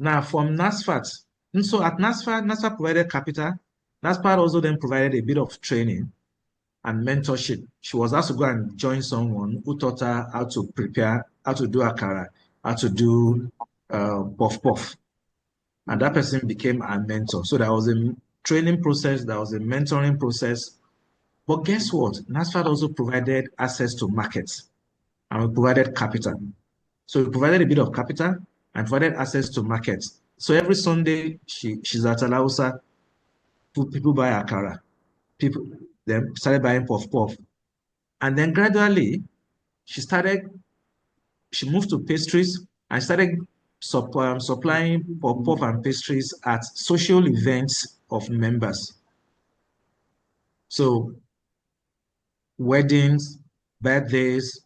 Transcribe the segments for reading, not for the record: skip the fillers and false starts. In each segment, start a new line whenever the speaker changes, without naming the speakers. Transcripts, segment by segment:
Now, from NASFAT, and so at NASFAT provided capital. NASFAT also then provided a bit of training and mentorship. She was asked to go and join someone who taught her how to prepare, how to do akara, how to do puff puff. And that person became a mentor. So there was a training process, there was a mentoring process. But guess what? NASFAT also provided access to markets and we provided capital. So we provided a bit of capital and provided access to markets. So every Sunday she's at Alausa, people buy akara. People then started buying puff puff. And then gradually she moved to pastries and started supplying puff puff and pastries at social events of members. So weddings, birthdays,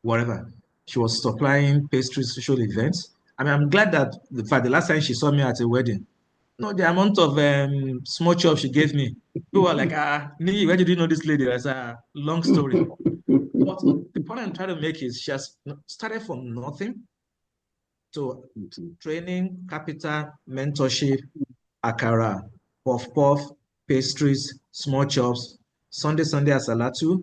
whatever. She was supplying pastries, social events. I mean, I'm glad that the last time she saw me at a wedding, no, the amount of small chops she gave me, people were like, Nee, where did you know this lady? That's a long story. But the point I'm trying to make is she has started from nothing to training, capital, mentorship, akara, puff puff, pastries, small chops, Sunday asalatu,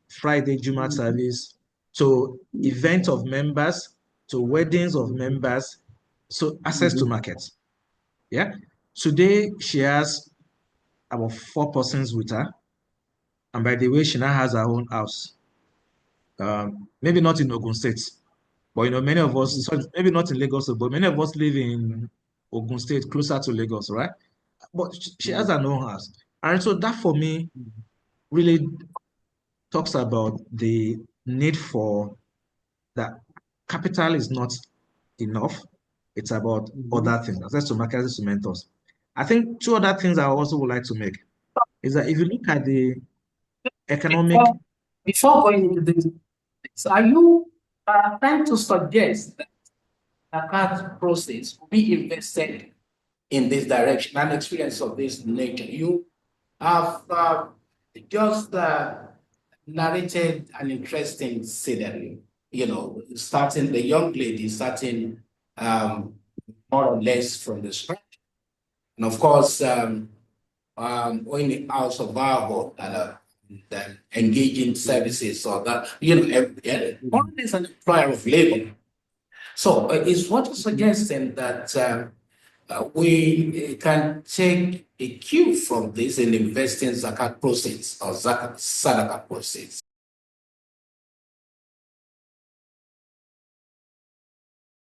Friday Jumat service, to event of members, to weddings of members, so access to markets. Yeah. Today she has about 4 persons with her, and by the way, she now has her own house. Maybe not in Ogun State, but many of us, maybe not in Lagos, but many of us live in Ogun State, closer to Lagos, right? But she has her own house. And so that for me really talks about the need for that capital is not enough. It's about other things, access to market, access to mentors. I think 2 other things I also would like to make is that if you look at the economic,
before going into this, are you trying to suggest that the card process will be invested in this direction and experience of this nature? You have just narrated an interesting scenario, starting the young lady, starting more or less from the scratch. And of course, when the house of our that engaging services or that, one is an employer of labor. So is what you're suggesting that we can take a cue from this in investing zakat process or zakat sadaqah process?